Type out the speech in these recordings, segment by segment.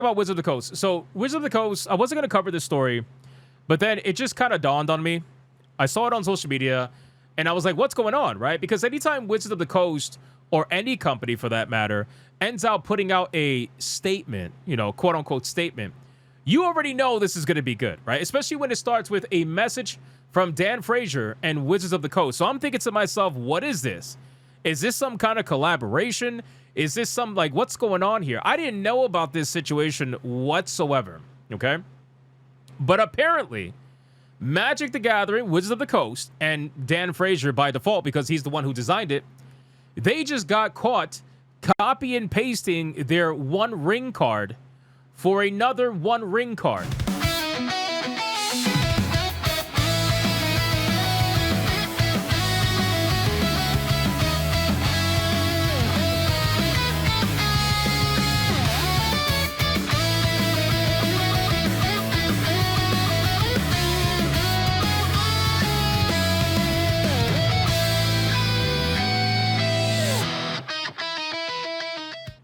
about Wizard of the Coast. So Wizard of the Coast, I wasn't going to cover this story, but then it just kind of dawned on me. I saw it on social media, and I was like, what's going on, right? Because anytime Wizard of the Coast, or any company for that matter, ends out putting out a statement, you know, quote-unquote statement, you already know this is going to be good, right? Especially when it starts with a message from Dan Frazier and Wizards of the Coast. So I'm thinking to myself, what is this? Is this some kind of collaboration? Is this some, like, what's going on here? I didn't know about this situation whatsoever, okay? But apparently, Magic the Gathering, Wizards of the Coast, and Dan Frazier by default, because he's the one who designed it, they just got caught copy and pasting their One Ring card for another One Ring card.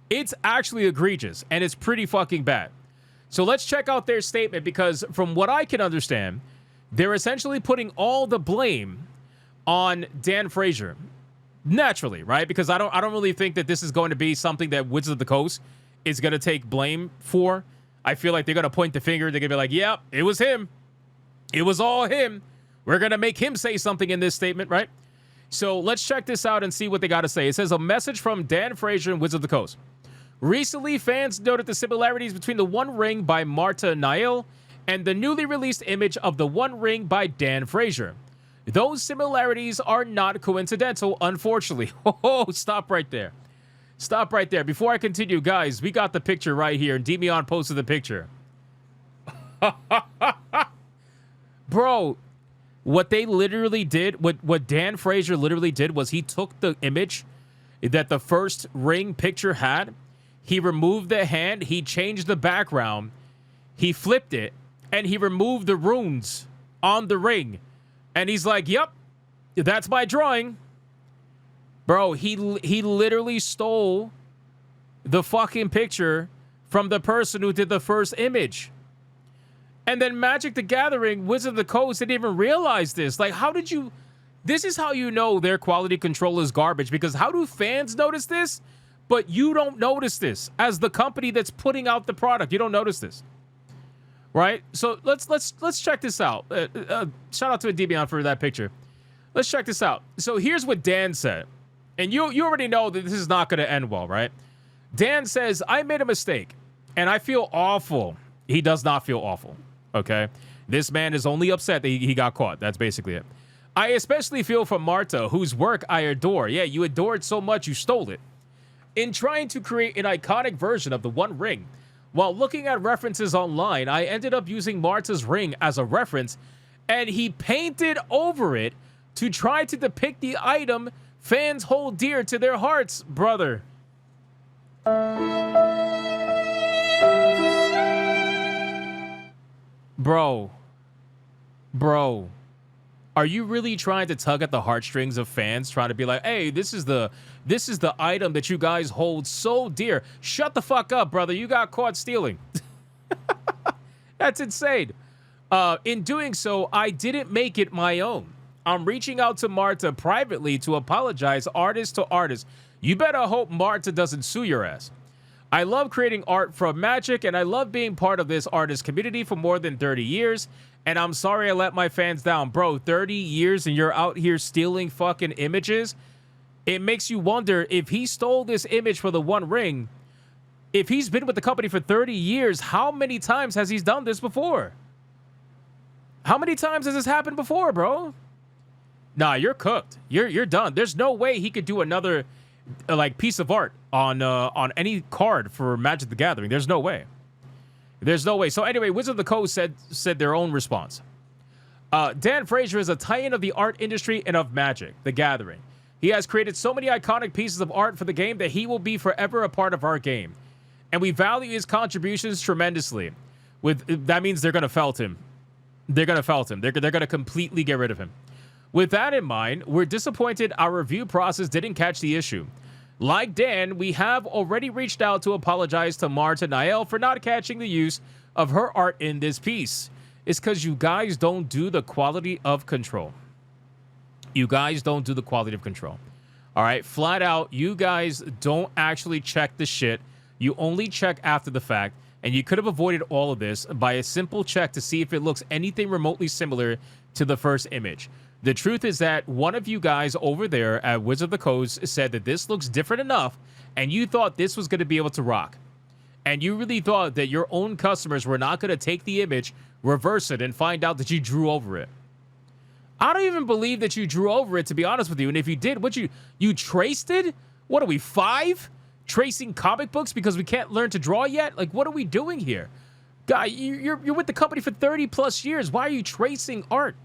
It's actually egregious, and it's pretty fucking bad. So let's check out their statement, because from what I can understand, they're essentially putting all the blame on Dan Frazier. Naturally, right? Because I don't really think that this is going to be something that Wizards of the Coast is going to take blame for. I feel like they're going to point the finger. They're going to be like, yep, it was him. It was all him. We're going to make him say something in this statement, right? So let's check this out and see what they got to say. It says, a message from Dan Frazier and Wizards of the Coast. Recently, fans noted the similarities between the One Ring by Marta Nail and the newly released image of the One Ring by Dan Frazier. Those similarities are not coincidental, unfortunately. Oh, stop right there. Stop right there. Before I continue, guys, we got the picture right here. Demion posted the picture. Bro, what they literally did, what Dan Frazier literally did was he took the image that the first ring picture had. He removed the hand, he changed the background, he flipped it, and he removed the runes on the ring. And he's like, yep, that's my drawing. Bro, he literally stole the fucking picture from the person who did the first image. And then Magic the Gathering, Wizard of the Coast, didn't even realize this. Like, how did you... This is how you know their quality control is garbage, because how do fans notice this? But you don't notice this as the company that's putting out the product. You don't notice this, right? So let's check this out. Shout out to Debian for that picture. Let's check this out. So here's what Dan said, and you already know that this is not going to end well, right? Dan says, "I made a mistake, and I feel awful." He does not feel awful. Okay, this man is only upset that he got caught. That's basically it. I especially feel for Marta, whose work I adore. Yeah, you adore it so much you stole it. In trying to create an iconic version of the One Ring, while looking at references online, I ended up using Marta's ring as a reference, and he painted over it to try to depict the item fans hold dear to their hearts, brother. Bro. Are you really trying to tug at the heartstrings of fans, trying to be like, hey, this is the item that you guys hold so dear? Shut the fuck up, brother. You got caught stealing. That's insane. In doing so, I didn't make it my own. I'm reaching out to Marta privately to apologize, artist to artist. You better hope Marta doesn't sue your ass. I love creating art from Magic, and I love being part of this artist community for more than 30 years. And I'm sorry I let my fans down. Bro, 30 years and you're out here stealing fucking images? It makes you wonder, if he stole this image for the One Ring, if he's been with the company for 30 years, how many times has he done this before? How many times has this happened before, bro? Nah, you're cooked. You're done. There's no way he could do another like piece of art on any card for Magic the Gathering. There's no way. There's no way. So anyway, Wizard of the Coast said their own response. Dan Frazier is a titan of the art industry and of Magic the Gathering. He has created so many iconic pieces of art for the game that he will be forever a part of our game. And we value his contributions tremendously. That means they're going to felt him. They're going to felt him. They're going to completely get rid of him. With that in mind, we're disappointed our review process didn't catch the issue. Like Dan, we have already reached out to apologize to Marta Nael for not catching the use of her art in this piece. It's because you guys don't do the quality of control. You guys don't do the quality of control. All right, flat out, you guys don't actually check the shit. You only check after the fact, and you could have avoided all of this by a simple check to see if it looks anything remotely similar to the first image. The truth is that one of you guys over there at Wizard of the Coast said that this looks different enough, and you thought this was going to be able to rock. And you really thought that your own customers were not going to take the image, reverse it, and find out that you drew over it. I don't even believe that you drew over it, to be honest with you. And if you did, you traced it? What are we, 5? Tracing comic books because we can't learn to draw yet? Like, what are we doing here? Guy, you're with the company for 30 plus years. Why are you tracing art?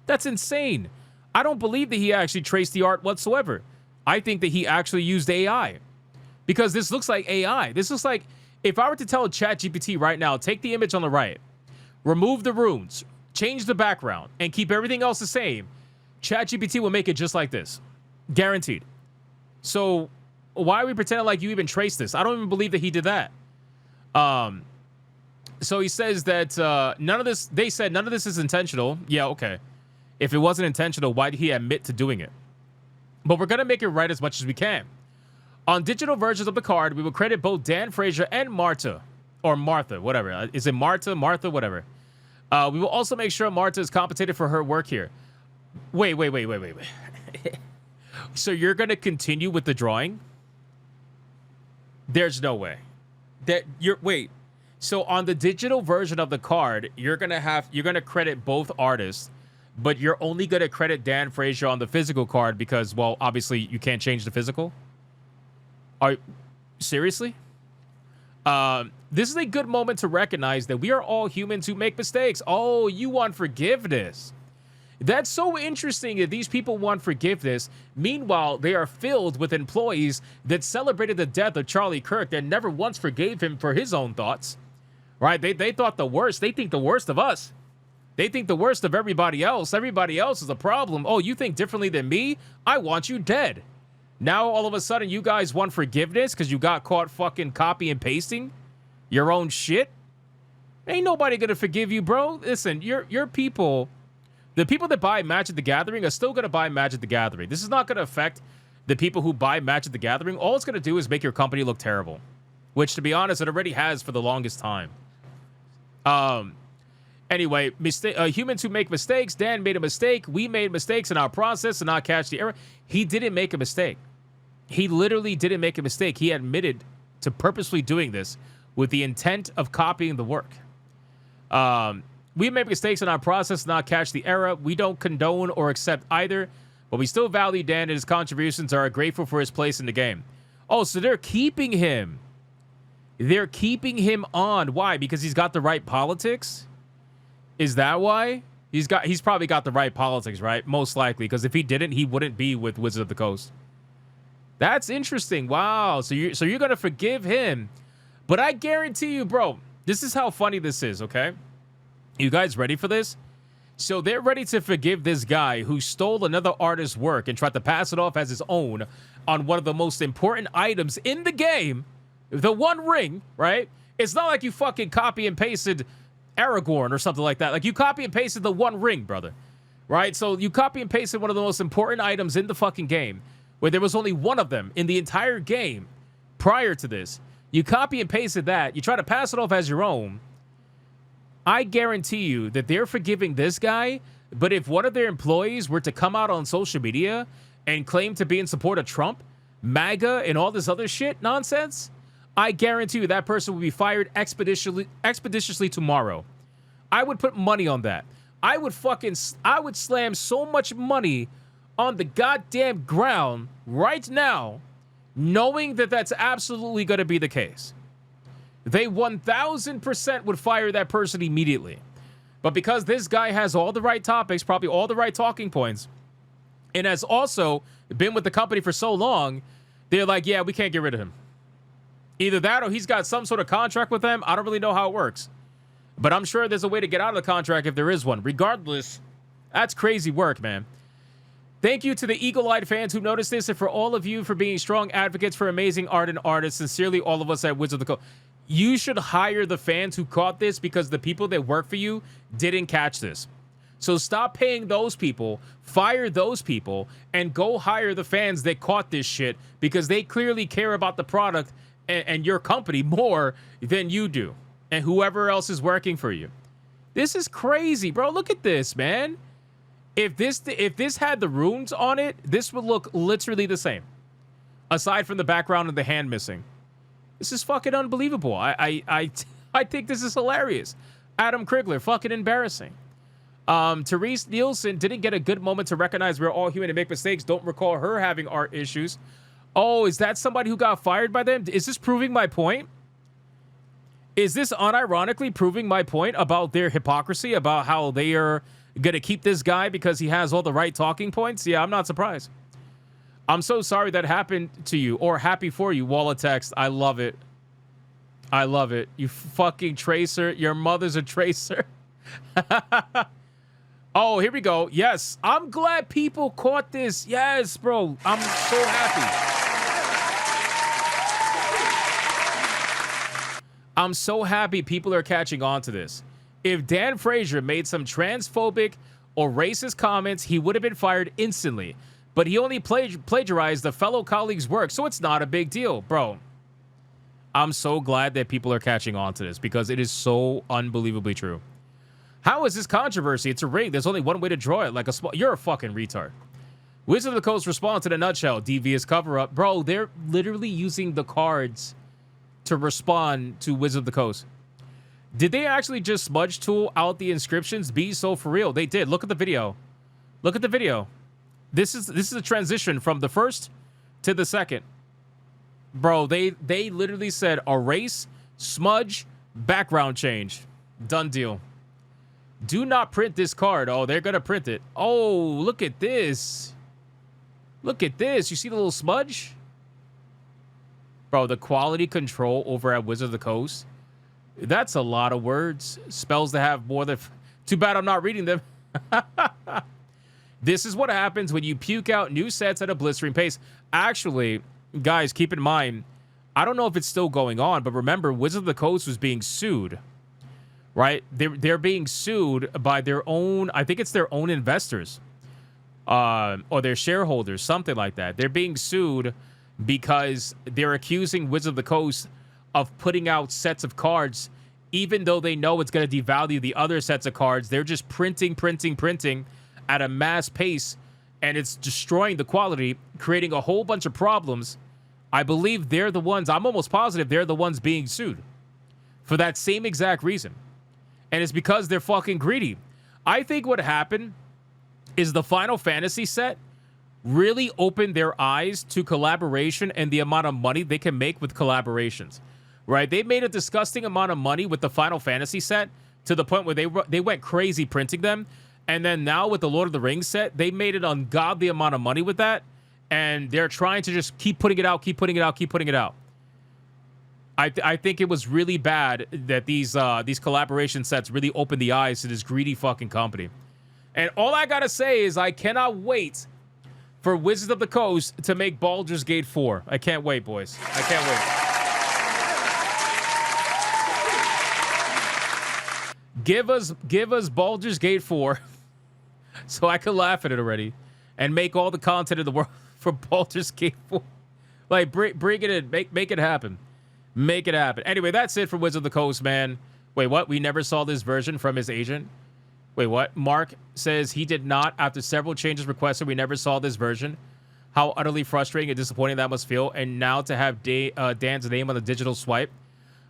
That's insane. I don't believe that he actually traced the art whatsoever. I think that he actually used AI. Because this looks like AI. This looks like, if I were to tell ChatGPT right now, take the image on the right, remove the runes, change the background, and keep everything else the same, ChatGPT will make it just like this. Guaranteed. So why are we pretending like you even traced this? I don't even believe that he did that. So he says that none of this, they said none of this is intentional. Yeah, okay. If it wasn't intentional, why did he admit to doing it? But we're going to make it right as much as we can. On digital versions of the card, we will credit both Dan Frazier and Marta. Or Martha, whatever. Is it Marta, whatever. We will also make sure Marta is compensated for her work here. Wait. So you're going to continue with the drawing? There's no way. Wait. So on the digital version of the card, you're going to credit both artists, but you're only going to credit Dan Frazier on the physical card because, well, obviously you can't change the physical? Seriously? This is a good moment to recognize that we are all humans who make mistakes. Oh, you want forgiveness. That's so interesting that these people want forgiveness. Meanwhile, they are filled with employees that celebrated the death of Charlie Kirk that never once forgave him for his own thoughts. Right? They thought the worst. They think the worst of us. They think the worst of everybody else. Everybody else is a problem. Oh, you think differently than me? I want you dead. Now, all of a sudden, you guys want forgiveness because you got caught fucking copy and pasting your own shit? Ain't nobody gonna forgive you, bro. Listen, your people, the people that buy Magic the Gathering are still gonna buy Magic the Gathering. This is not gonna affect the people who buy Magic the Gathering. All it's gonna do is make your company look terrible, which, to be honest, it already has for the longest time. Anyway, humans who make mistakes. Dan made a mistake. We made mistakes in our process and not catch the error. He didn't make a mistake. He literally didn't make a mistake. He admitted to purposely doing this with the intent of copying the work. We make mistakes in our process and not catch the error. We don't condone or accept either, but we still value Dan and his contributions and are grateful for his place in the game. Oh, so they're keeping him. They're keeping him on. Why? Because he's got the right politics? Is that why? He's probably got the right politics, right? Most likely, because if he didn't, he wouldn't be with Wizard of the Coast. That's interesting. Wow. So you're gonna forgive him, but I guarantee you, bro, this is how funny this is. Okay, you guys ready for this? So they're ready to forgive this guy who stole another artist's work and tried to pass it off as his own on one of the most important items in the game, the One Ring. Right? It's not like you fucking copy and pasted Aragorn or something like that. Like, you copy and pasted the One Ring, brother. Right? So you copy and pasted one of the most important items in the fucking game, where there was only one of them in the entire game prior to this. You copy and pasted that. You try to pass it off as your own. I guarantee you that they're forgiving this guy, but if one of their employees were to come out on social media and claim to be in support of Trump, MAGA, and all this other shit nonsense, I guarantee you that person will be fired expeditiously tomorrow. I would put money on that. I would slam so much money on the goddamn ground right now, knowing that that's absolutely going to be the case. They 1000% would fire that person immediately. But because this guy has all the right topics, probably all the right talking points, and has also been with the company for so long, they're like, yeah, we can't get rid of him. Either that or he's got some sort of contract with them. I don't really know how it works. But I'm sure there's a way to get out of the contract if there is one. Regardless, that's crazy work, man. Thank you to the eagle-eyed fans who noticed this, and for all of you for being strong advocates for amazing art and artists. Sincerely, all of us at Wizards of the Coast. You should hire the fans who caught this because the people that work for you didn't catch this. So stop paying those people, fire those people, and go hire the fans that caught this shit because they clearly care about the product and your company more than you do and whoever else is working for you. This is crazy, bro. Look at this, man. If this had the runes on it, this would look literally the same. Aside from the background and the hand missing. This is fucking unbelievable. I think this is hilarious. Adam Krigler, fucking embarrassing. Therese Nielsen didn't get a good moment to recognize we're all human and make mistakes. Don't recall her having art issues. Oh, is that somebody who got fired by them? Is this proving my point? Is this unironically proving my point about their hypocrisy, about how they are going to keep this guy because he has all the right talking points? Yeah, I'm not surprised. I'm so sorry that happened to you, or happy for you, wall of text. I love it. I love it. You fucking tracer. Your mother's a tracer. Oh, here we go. Yes, I'm glad people caught this. Yes, bro. I'm so happy. I'm so happy people are catching on to this. If Dan Frazier made some transphobic or racist comments, he would have been fired instantly. But he only plagiarized the fellow colleague's work, so it's not a big deal, bro. I'm so glad that people are catching on to this because it is so unbelievably true. How is this controversy? It's a ring. There's only one way to draw it. Like a small. You're a fucking retard. Wizard of the Coast response in a nutshell. Devious cover-up. Bro, they're literally using the cards to respond to Wizard of the Coast. Did they actually just smudge tool out the inscriptions? Be so for real. They did. Look at the video. Look at the video. This is a transition from the first to the second. Bro, they literally said erase, smudge, background change. Done deal. Do not print this card. Oh, they're going to print it. Oh, look at this. Look at this. You see the little smudge? Bro, the quality control over at Wizard of the Coast. That's a lot of words. Spells that have more than... Too bad I'm not reading them. This is what happens when you puke out new sets at a blistering pace. Actually, guys, keep in mind, I don't know if it's still going on, but remember, Wizard of the Coast was being sued. Right? They're being sued by their own, I think it's their own investors. Or their shareholders, something like that. They're being sued because they're accusing Wizard of the Coast of putting out sets of cards, even though they know it's going to devalue the other sets of cards. They're just printing at a mass pace, and it's destroying the quality, creating a whole bunch of problems. I believe they're the ones, I'm almost positive they're the ones being sued for that same exact reason. And it's because they're fucking greedy. I think what happened is the Final Fantasy set really opened their eyes to collaboration and the amount of money they can make with collaborations, right? They made a disgusting amount of money with the Final Fantasy set to the point where they went crazy printing them. And then now with the Lord of the Rings set, they made an ungodly amount of money with that. And they're trying to just keep putting it out. I think it was really bad that these collaboration sets really opened the eyes to this greedy fucking company. And all I gotta say is I cannot wait for Wizards of the Coast to make Baldur's Gate 4. I can't wait, boys. I can't wait. Give us Baldur's Gate 4 so I can laugh at it already and make all the content in the world for Baldur's Gate 4. Like, bring it in. Make it happen. Make it happen. Anyway, that's it for Wizard of the Coast, man. Wait, what? We never saw this version from his agent? Wait, what? Mark says he did not. After several changes requested, we never saw this version. How utterly frustrating and disappointing that must feel. And now to have Dan's name on the digital swipe.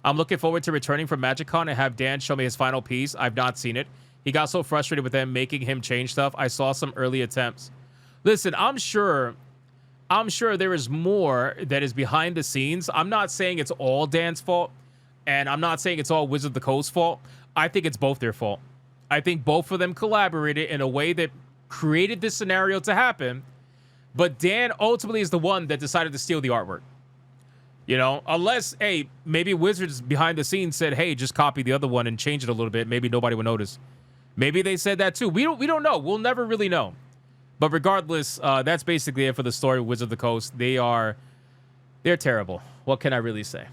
I'm looking forward to returning from MagicCon and have Dan show me his final piece. I've not seen it. He got so frustrated with them making him change stuff. I saw some early attempts. Listen, I'm sure there is more that is behind the scenes. I'm not saying it's all Dan's fault, and I'm not saying it's all Wizard of the Coast's fault. I think it's both their fault. I think both of them collaborated in a way that created this scenario to happen, but Dan ultimately is the one that decided to steal the artwork. You know, unless, hey, maybe Wizards behind the scenes said, hey, just copy the other one and change it a little bit. Maybe nobody would notice. Maybe they said that too. We don't know. We'll never really know. But regardless, that's basically it for the story of Wizards of the Coast. They're terrible. What can I really say?